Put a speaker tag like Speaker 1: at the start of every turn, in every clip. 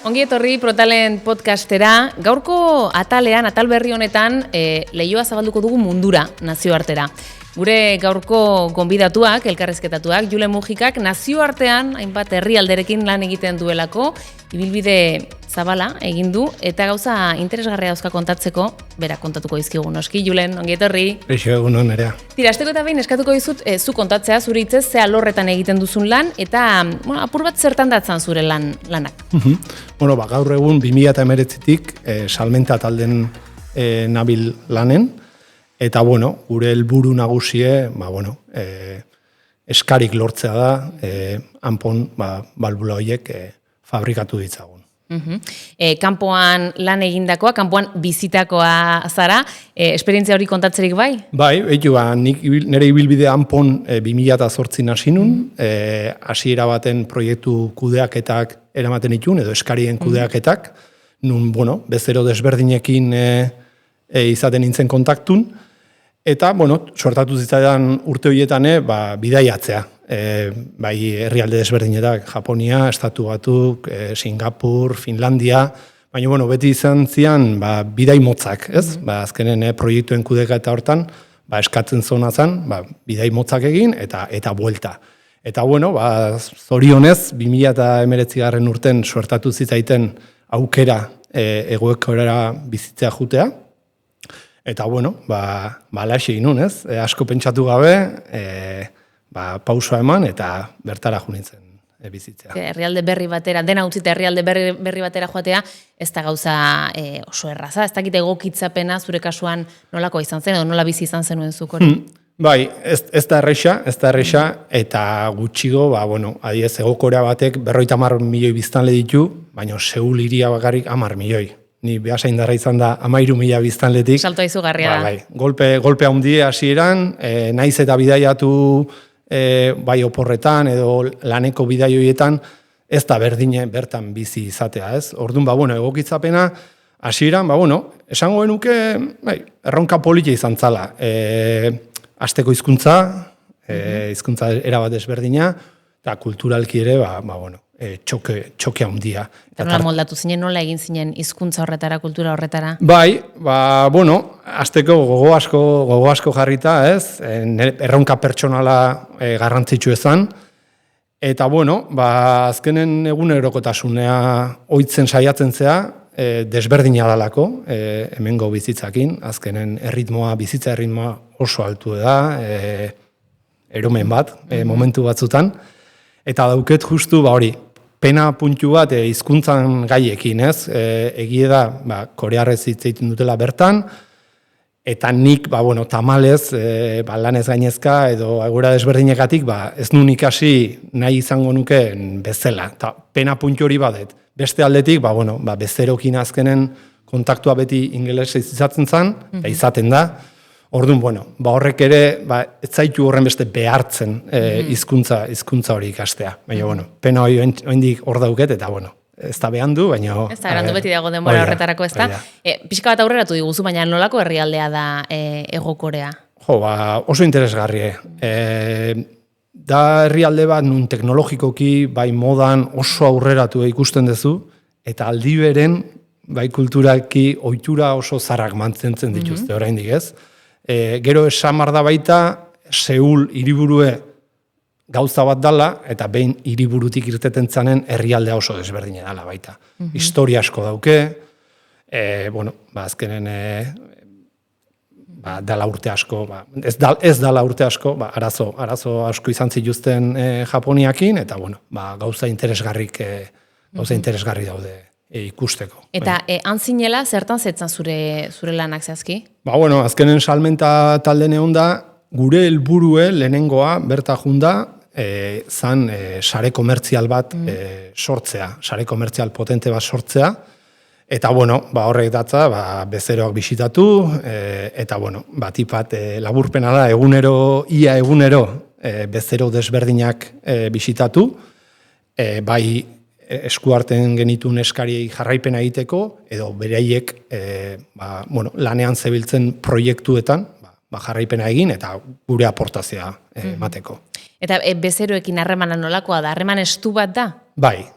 Speaker 1: Ongi etorri Protalen podcastera. Gaurko atal berri honetan leihoa zabalduko dugu mundura, nazioartera. Gure gaurko gonbidatuak, elkarrizketatuak, Julen Mujikak nazioartean hainbat herrialderekin lan egiten duelako, ibilbide zabala egin du eta gauza interesgarria dauzka kontatzeko, bera kontatuko dizkigu noski. Julen, ongi etorri.
Speaker 2: Eixo egun on erea.
Speaker 1: Tira, asteko eta behin eskatuko dizut zu kontatzea zure hitzez ze alorretan egiten duzun lan eta apur bat zertan datzan zure lanak.
Speaker 2: Gaur egun 2019tik salmenta talden nabil lanen. Eta, gure helburu nagusie, eskarik lortzea da, hanpon, balbula horiek fabrikatu ditzagun.
Speaker 1: Kanpoan lan egindakoa, kanpoan bizitakoa zara, esperientzia hori kontatzerik bai?
Speaker 2: Bai, nik nire ibilbide hanpon 2008 hasi nun, hasiera baten proiektu kudeaketak eramaten itun, edo eskarien kudeaketak, nun, bezero desberdinekin izaten nintzen kontaktun, eta, sortatu zitzaidan urte horietan, bidaiatzea. Bai, herrialde desberdinetak, Japonia, Estatu Batuk, Singapur, Finlandia, baina, beti izan zian, bidai motzak, ez? Azkenen proiektuen kudeka eta hortan, eskatzen zona zen, bidai motzak egin, eta buelta. Eta, zorionez, 2019 urten sortatu zitzaiten aukera egoekorera bizitzea jutea, eta, alaxe inun, ez? Asko pentsatu gabe, pausoa eman, eta bertara junintzen bizitzea.
Speaker 1: Herrialde berri batera, dena utzita herrialde berri batera joatea, ez da gauza oso erraza, ez dakite egokitzapena zure kasuan nolako izan zen, edo nola bizi izan zenuen zuk hori?
Speaker 2: Bai, ez da erresa, eta gutxigo, adiez, Egokorea batek 50 milioi biztanle ditu, baina Seul hiria bakarrik 10 milioi. Ni behasain darra izan da 13.000 biztanletik.
Speaker 1: Salto izugarria da.
Speaker 2: Golpe handi hasieran, naiz eta bidaiatu bai oporretan edo laneko bidaioietan, ez da berdine bertan bizi izatea, ez? Orduan, egokitzapena hasieran, esango genuke, erronka politia izan zala. Asteko hizkuntza, hizkuntza erabat desberdina, eta kulturalki ere, txoke handia.
Speaker 1: Nola moldatu zinen, nola egin zinen hizkuntza horretara, kultura horretara?
Speaker 2: Bai, azteko gogo asko jarrita, ez? Erronka pertsonala garrantzitsu ezan. Eta, azkenen egunerokotasunea ohitzen saiatzen zea, desberdina dalako, hemengo bizitzakin, azkenen bizitza erritmoa oso altu da, eromen bat, momentu batzutan. Eta dauket justu, pena puntu bat hizkuntzan gaiekin, ez? Egie da, korearrez hitz egiten dutela bertan, eta nik, tamalez, lanez gainezka, edo agora desberdinekatik, ez nun ikasi nahi izango nuke bezala. Eta pena puntu hori badet. Beste aldetik, bezerokin azkenen kontaktua beti ingelesez izatzen zen, eta izaten da. Orduan, horrek ere, ez zaitu horren beste behartzen hizkuntza hori ikastea. Baina, pena hori oindik hor dauket, eta, ez da behandu, baina... Ez da behandu beti dago denbora horretarako, ez da? Pixka bat aurreratu diguzu, baina nolako herrialdea da Egokorea? Oso interesgarrie. Da herrialde bat nun teknologikoki, bai modan oso aurreratu ikusten duzu, eta aldi beren, bai kulturalki, ohitura oso zarrak mantzentzen dituzte oraindik, ez? Gero esamar da baita, Seul hiriburue gauza bat dala, eta behin hiriburutik irteten zanen herrialdea oso desberdine dala baita. Historia asko dauke, azkenen dala urte asko, ez dala urte asko, arazo asko izan zituzten Japoniakin, eta gauza interesgarri daude ikusteko.
Speaker 1: Eta antzinela, zertan zetzan zure lanak zehazki?
Speaker 2: Azkenen salmenta talde neon da, gure helburue lehenengoa berta junda, zan sare komertzial bat sortzea, sare komertzial potente bat sortzea, eta horrek datza, bezeroak bisitatu, eta batipat laburpena da, ia egunero bezero desberdinak bisitatu, bai eskuarten genitun eskariei jarraipena egiteko, edo beraiek lanean zebiltzen proiektuetan jarraipena egin, eta gure aportazioa emateko.
Speaker 1: Eta bezeroekin harremana nolakoa da? Harreman estu bat da?
Speaker 2: Bai.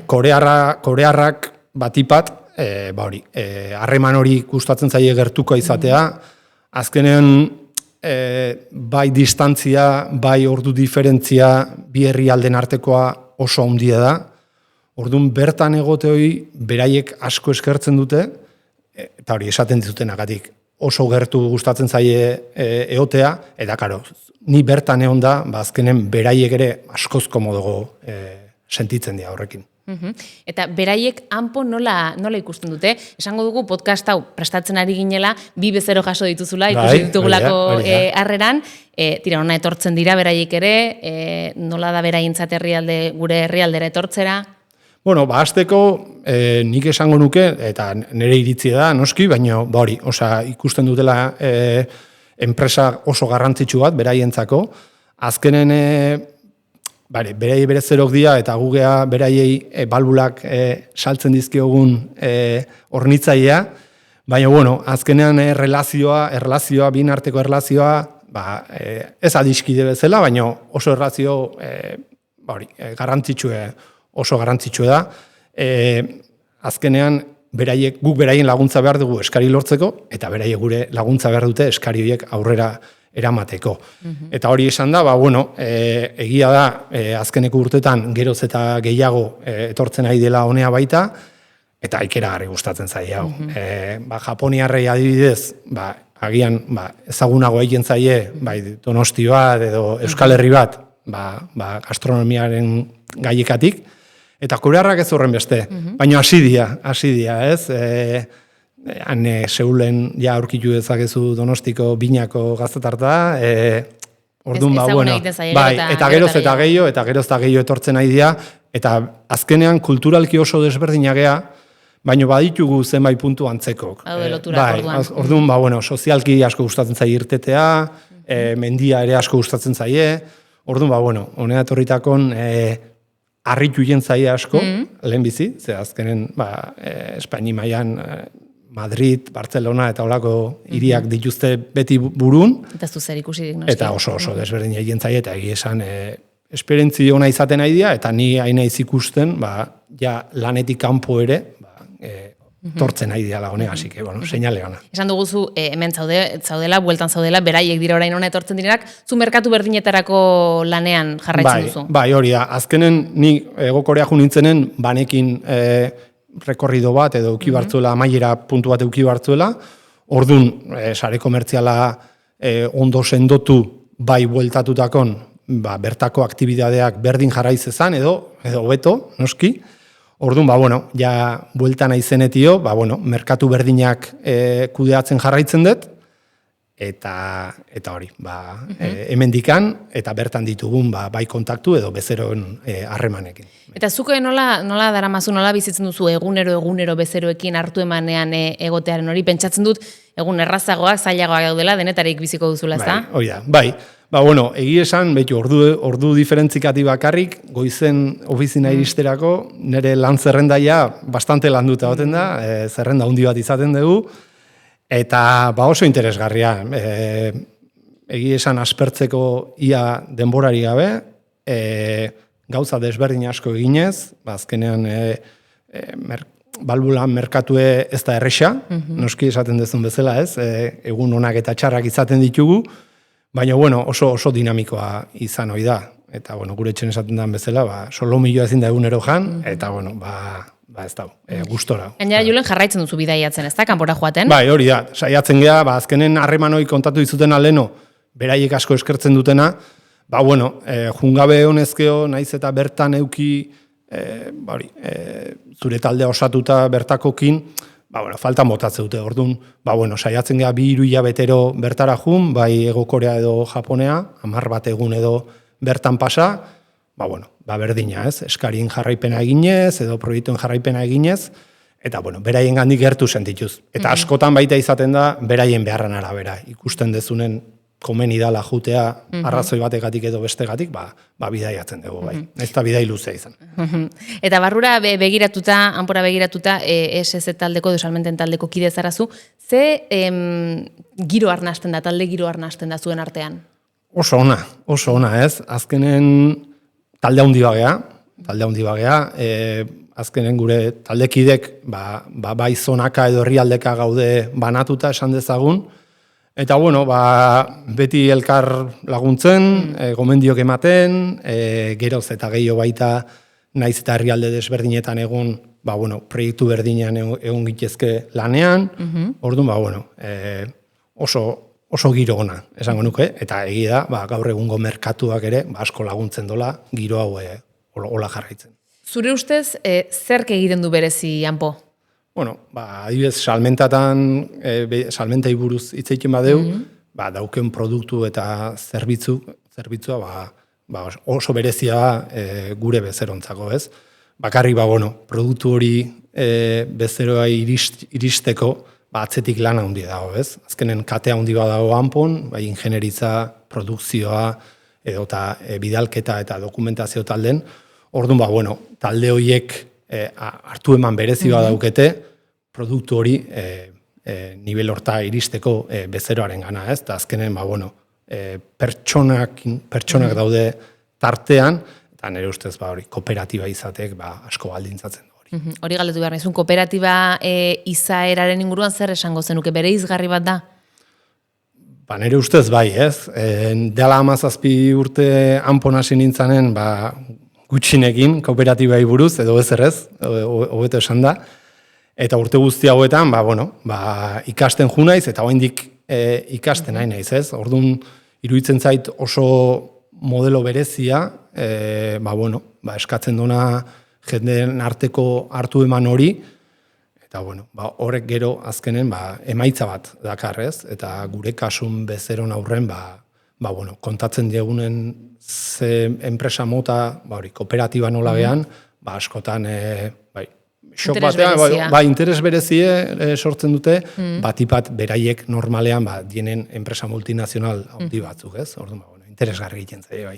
Speaker 2: Korearrak batipat, harreman hori gustatzen zaie gertuko izatea, azkenean bai distantzia, bai ordu diferentzia, bi herrialden artekoa oso handia da. Orduan bertan egote hori beraiek asko eskertzen dute, eta hori esaten ditutenagatik oso gertu gustatzen zaie egotea, eta karo, ni bertan egon da, azkenen beraiek ere askoz komodo sentitzen dira horrekin.
Speaker 1: Eta beraiek hanpo nola ikusten dute? Esango dugu podcast hau prestatzen ari ginela, 2 bezero jaso dituzula, ikusi ditugulako harreran, tira hona etortzen dira beraiek ere, nola da beraientzat gure herrialdera etortzera?
Speaker 2: Bueno, hasteko nik esango nuke, eta nire iritzia da, noski, baina hori, ikusten dutela enpresa oso garrantzitsu bat beraientzako, azkenen beraiei berezerok dira eta gugea beraiei balbulak saltzen dizkiogun hornitzailea, baina azkenean erlazioa, bin arteko erlazioa, ez adiskide bezala, baina oso erlazio oso garrantzitsue da. Azkenean guk beraien laguntza behar dugu eskari lortzeko, eta beraiek gure laguntza behar dute eskari horiek aurrera eramateko. Eta hori esan da, egia da, azkeneko urtetan geroz eta gehiago etortzen ari dela honea baita, eta ikeragarri gustatzen zaie hau. Japoniarrei adibidez, agian ezagunago egiten zaie, Donosti bat edo Euskal Herri bat, gastronomiaren gaiekatik, eta korearrak ez horren beste, baina hasi dia, ez? Han Seulen aurkitu dezakezu Donostiko binako gaztetarta, orduan eta geroz eta gehiago etortzen ari dira, eta azkenean kulturalki oso desberdinak gea, baina baditugu zenbait puntu antzekok. Orduan, sozialki asko gustatzen zaie irtetea, mendia ere asko gustatzen zaie, orduan, honea etorritakon harritu jentzaie asko, lehenbizi, ze azkenen Espaini mailan Madrid, Barcelona eta holako hiriak dituzte beti burun.
Speaker 1: Eta zuzer ikusi
Speaker 2: Eta oso desberdin egin zaie, eta egia esan esperientzia ona izaten ari dira, eta ni hain naiz ikusten, lanetik kanpo ere, tortzen ari dira honea, así que, seinale ona.
Speaker 1: Esan duguzu, hemen zaudela, bueltan zaudela, beraiek dira orain hona etortzen direnak, zu merkatu berdinetarako lanean jarraitzen duzu?
Speaker 2: Hori da, azkenen ni Hego Korea jo nintzenen banekin rekorrido bat edo euki bartzuela, amaiera puntu bat euki bartzuela, orduan sare komertziala ondo sendotu bai bueltatutakon, bertako aktibidadeak berdin jarraizezan edo beto, noski. Orduan, bueltan aizenetio, merkatu berdinak kudeatzen jarraitzen dut, eta hori, hemendikan, eta bertan ditugun bai kontaktu edo bezeroen harremanekin.
Speaker 1: Eta zuke nola daramazu, nola bizitzen duzu egunero bezeroekin hartu emanean egotearen hori, pentsatzen dut egun errazagoak, zailagoak daudela, denetarik biziko duzula, ez da?
Speaker 2: Hori da, egi esan, ordu diferentzikati bakarrik, goizen ofizina iristerako, nire lan zerrendaia bastante landuta goten da, zerrenda handi bat izaten dugu, eta oso interesgarria. Egi esan aspertzeko ia denborari gabe, gauza desberdin asko eginez, azkenean balbulan merkatue ez da erresa, noski esaten dezun bezala ez, egun onak eta txarrak izaten ditugu, baina oso dinamikoa izan hori da. Eta gure etxen esaten den bezala, solomilloa ezin da egunero jan, eta ez da, gustora.
Speaker 1: Gainera, Julen, jarraitzen duzu bidaiatzen, ez da, kanpora joaten?
Speaker 2: Hori da, saiatzen geha, azkenen harreman hori kontatu dizuten aleno, beraiek asko eskertzen dutena, jungabe honezkeo, naiz eta bertan euki, zure taldea osatuta bertakokin, faltan botatze dute, orduan, saiatzen geha 2-3 hilabetero bertara jun, bai Hego Korea edo Japonea, 10 bat egun edo bertan pasa, berdina, ez, eskarien jarraipena eginez, edo proiektuen jarraipena eginez, eta, beraien gandik gertu sentituz. Eta askotan baita izaten da, beraien beharran arabera, ikusten dezunen komeni dala jutea, arrazoi bategatik edo bestegatik, bidaiatzen dugu, bai. Ez da bidai luzea izan.
Speaker 1: Eta barrura begiratuta, hanpora begiratuta, SS taldeko, Salmenten taldeko kide zarazu, ze giro arnasten da, talde giro arnasten da zuen artean?
Speaker 2: Oso ona, ez? Azkenen talde handi bagea, talde handi bagea, azkenen gure taldekidek, bai zonaka edo herrialdeka gaude banatuta esan dezagun, eta bueno, beti elkar laguntzen, gomendiok ematen, geroz eta gehiago baita naiz eta herrialde desberdinetan egun, proiektu berdinean egon gitezke lanean, orduan, oso giro ona, esango nuke, eta egia da, gaur egungo merkatuak ere, asko laguntzen dola, giro hau hola jarraitzen.
Speaker 1: Zure ustez, zerk egiten du berezi Anpo?
Speaker 2: Adibidez, salmentei buruz hitz egiten badeu, dauken produktu eta zerbitzua oso berezia gure bezerontzako, ez? Bakarrik, produktu hori bezeroa iristeko, atzetik lana handi dago, ez? Azkenen katea handi badago Anpon, ingenieritza, produkzioa, edota bidalketa eta dokumentazio talden, orduan, talde horiek hartu eman berezi daukete, produktu hori nivel horta iristeko bezeroaren gana, ez? Eta azkenen, pertsonak daude tartean, eta nire ustez, kooperatiba izatek asko baldintzatzen da hori.
Speaker 1: Hori galdetu behar nizun, kooperatiba izaeraren inguruan zer esango zenuke, bere izgarri bat da?
Speaker 2: Nire ustez bai, ez? Dela 17 urte Anpon hasi nintzanen, gutxinekin kooperatibai buruz, edo ez, hobeto esan da. Eta urte guzti hauetan, ikasten ju naiz, eta oraindik ikasten nahi naiz, ez? Orduan, iruditzen zait oso modelo berezia, eskatzen duna jendeen arteko hartu eman hori, eta horrek gero azkenen emaitza bat dakar, ez? Eta gure kasun bezeron aurren, kontatzen diegunen ze enpresa mota, kooperatiba nola gehan, askotan, xok batean, interes berezie sortzen dute, batipat beraiek normalean, dienen enpresa multinazional handi batzuk, ez? Orduan, interesgarri egiten zaie, bai.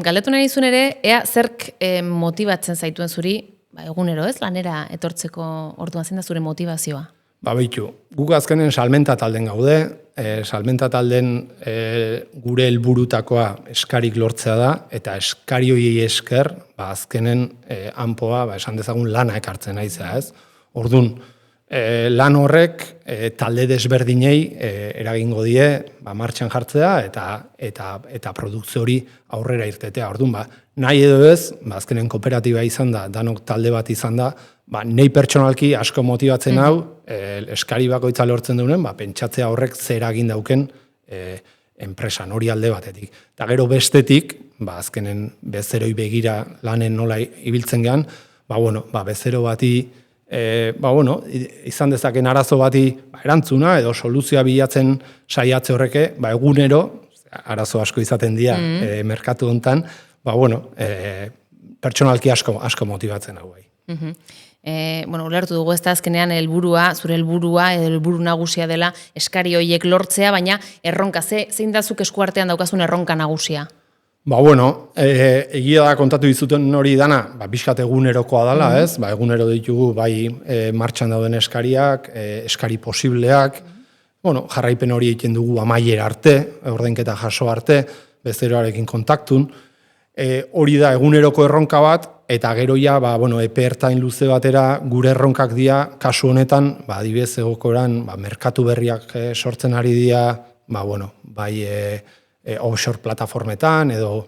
Speaker 1: Galdetu nahi zuen ere, ea zerk motibatzen zaituen zuri, egunero, ez? Lanera etortzeko orduan zein da zure motivazioa?
Speaker 2: Baitu, guk azkenen salmenta talden gaude, salmenta talden gure helburutakoa eskarik lortzea da, eta eskari horiei esker, azkenen Anpoa, esan dezagun lana ekartzen aizea, ez? Orduan, lan horrek talde desberdinei eragingo die martxan jartzea eta produkzio hori aurrera irtetea. Orduan, nahi edo ez, azkenen kooperatiba izan da, danok talde bat izan da, nei pertsonalki asko motibatzen hau, eskari bakoitza lortzen duenen, pentsatzea horrek zer egin dauken enpresan hori alde batetik. Eta gero bestetik, azkenen bezeroi begira lanen nola ibiltzen gehan, bezero bati, izan dezaken arazo bati erantzuna edo soluzioa bilatzen saiatze horreke, egunero, arazo asko izaten dira merkatu hontan, pertsonalki asko motibatzen hau.
Speaker 1: Ulertu dugu ez da azkenean zure helburua edo helburu nagusia dela eskari horiek lortzea, baina erronka, zein da zuk eskuartean daukazun erronka nagusia?
Speaker 2: Egia da kontatu dizuten hori dana, pixkat egunerokoa dela, ez? Egunero ditugu bai martxan dauden eskariak, eskari posibleak, jarraipen hori egiten dugu amaiera arte, ordainketa jaso arte, bezeroarekin kontaktun. Hori da eguneroko erronka bat, eta gero ja, epe ertain luze batera gure erronkak dira, kasu honetan, adibidez egokoran, merkatu berriak sortzen ari dira, bai offshore plataformetan edo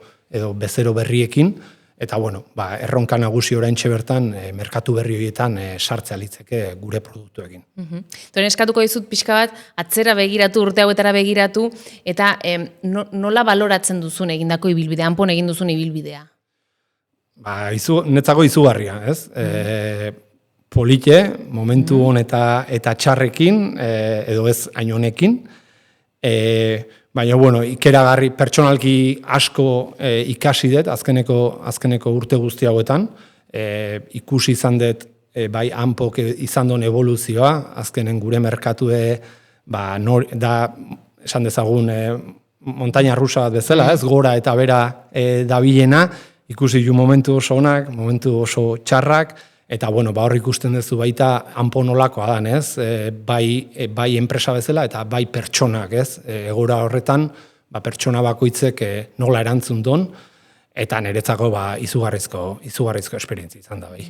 Speaker 2: bezero berriekin, eta erronka nagusi oraintxe bertan merkatu berri horietan sartzea litzeke gure produktuekin.
Speaker 1: Toren eskatuko dizut pixka bat, atzera begiratu, urte hauetara begiratu, eta nola baloratzen duzun egindako ibilbidea, Anpon egin duzun ibilbidea?
Speaker 2: Netzako izugarria, ez? Polite, momentu hon eta txarrekin, edo ez hain honekin, baina, ikeragarri pertsonalki asko ikasi dut, azkeneko urte guzti hauetan, ikusi izan dut, bai Anpok izan duen evoluzioa, azkenen gure merkatue, da, esan dezagun, montaña rusa bat bezala, ez, gora eta bera dabilena, ikusi ju momentu oso onak, momentu oso txarrak, eta hor ikusten duzu baita Anpon nolakoa dan, ez? Bai enpresa bezala eta bai pertsonak, ez? Egora horretan, pertsona bakoitzek nola erantzun don, eta niretzako izugarrizko esperientzia izan da bai.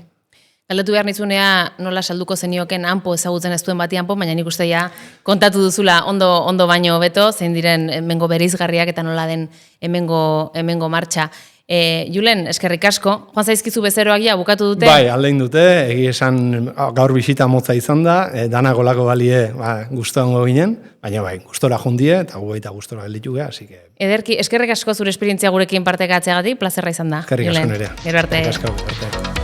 Speaker 1: Galdetu behar nizunea nola salduko zenioken hanpo ezagutzen ez duen bati hanpo, baina nik uste ja kontatu duzula ondo baino beto, zein diren hemengo bereizgarriak eta nola den hemengo martxa. Julen, eskerrik asko, joan zaizkizu bezeroak ja bukatu dute?
Speaker 2: Bai, aldein dute, egi esan gaur bisita motza izan da, dana golako balie guztuango ginen, baina bai, gustora jundie eta gu baita gustora gelditu geha, así que...
Speaker 1: Ederki, eskerrik asko zure esperientzia gurekin partekatzeagatik, plazerra izan da.
Speaker 2: Eskerrik asko nerea.
Speaker 1: Gero arte.
Speaker 2: Eskerrik asko,